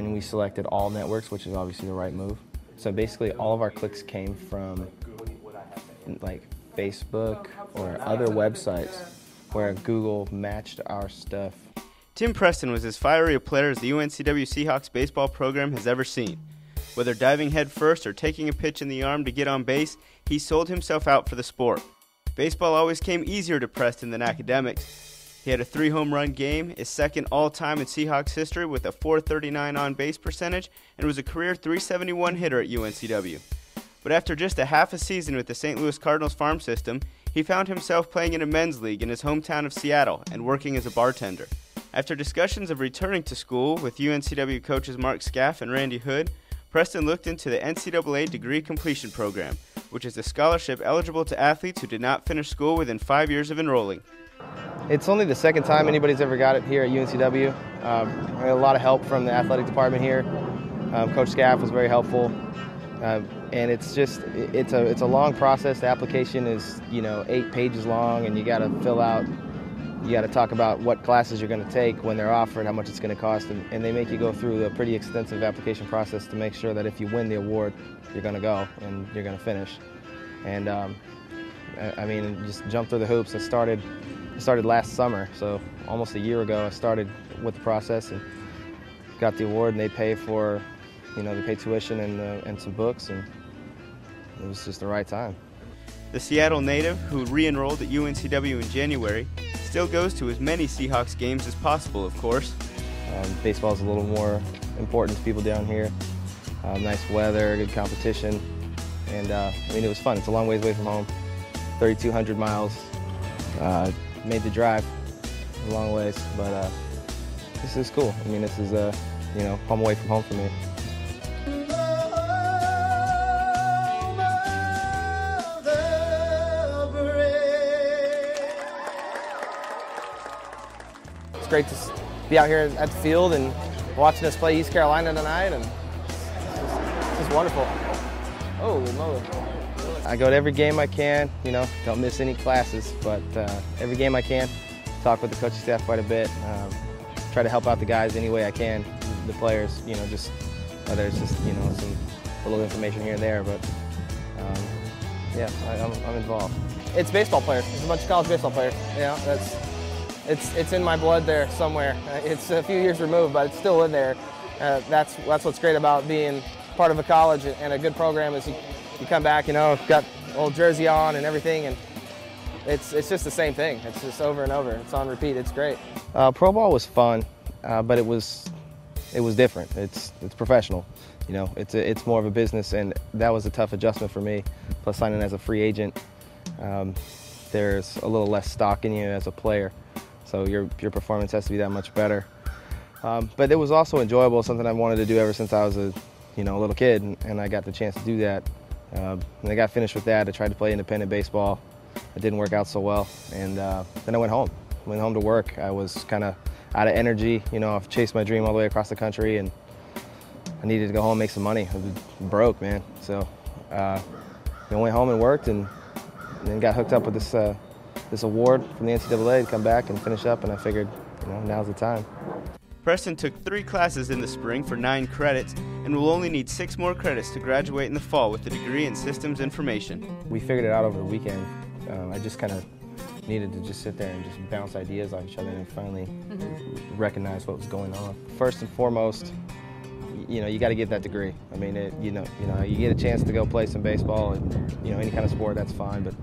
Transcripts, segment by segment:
and we selected all networks, which is obviously the right move. So basically all of our clicks came from like Facebook or other websites where Google matched our stuff. Tim Preston was as fiery a player as the UNCW Seahawks baseball program has ever seen. Whether diving head first or taking a pitch in the arm to get on base, he sold himself out for the sport. Baseball always came easier to Preston than academics. He had a 3-home run game, is second all-time in Seahawks history with a .439 on-base percentage, and was a career .371 hitter at UNCW. But after just a half a season with the St. Louis Cardinals farm system, he found himself playing in a men's league in his hometown of Seattle and working as a bartender. After discussions of returning to school with UNCW coaches Mark Scaff and Randy Hood, Preston looked into the NCAA Degree Completion Program, which is a scholarship eligible to athletes who did not finish school within 5 years of enrolling. It's only the second time anybody's ever got it here at UNCW. We had a lot of help from the athletic department here. Coach Scaff was very helpful. And it's a long process. The application is 8 pages long, and you got to fill out. You got to talk about what classes you're going to take, when they're offered, how much it's going to cost, and they make you go through a pretty extensive application process to make sure that if you win the award, you're going to go and you're going to finish. And I mean, just jump through the hoops. I started last summer, so almost a year ago I started with the process and got the award, and they pay for, they pay tuition and some books, and it was just the right time. The Seattle native, who re-enrolled at UNCW in January, still goes to as many Seahawks games as possible, of course. Baseball is a little more important to people down here. Nice weather, good competition, and I mean, it was fun. It's a long ways away from home, 3,200 miles. Made the drive a long ways, but this is cool. I mean, this is home away from home for me. It's great to be out here at the field and watching us play East Carolina tonight, and it's just wonderful. Oh, moly. I go to every game I can, don't miss any classes, but every game I can, talk with the coaching staff quite a bit, try to help out the guys any way I can, the players, just whether it's just, some little information here and there, but yeah, I'm involved. It's baseball players. It's a bunch of college baseball players. It's in my blood there somewhere. It's a few years removed, but it's still in there. That's what's great about being part of a college and a good program is you come back, got old jersey on and everything, and it's just the same thing. It's just over and over. It's on repeat. It's great. Pro ball was fun, but it was different. It's professional. It's more of a business, and that was a tough adjustment for me. Plus signing as a free agent, there's a little less stock in you as a player, so your performance has to be that much better. But it was also enjoyable, something I wanted to do ever since I was a little kid, and I got the chance to do that. And I got finished with that. I tried to play independent baseball. It didn't work out so well, and then I went home to work. I was kind of out of energy. I've chased my dream all the way across the country, and I needed to go home and make some money. I was broke, man. So I went home and worked, and then got hooked up with this award from the NCAA to come back and finish up, and I figured, now's the time. Preston took 3 classes in the spring for 9 credits and will only need 6 more credits to graduate in the fall with a degree in systems information. We figured it out over the weekend. I just kind of needed to just sit there and just bounce ideas off each other and finally recognize what was going on. First and foremost, you got to get that degree. I mean, you get a chance to go play some baseball and any kind of sport, that's fine, but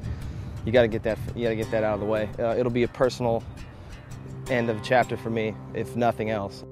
you got to get that. You got to get that out of the way. It'll be a personal end of chapter for me, if nothing else.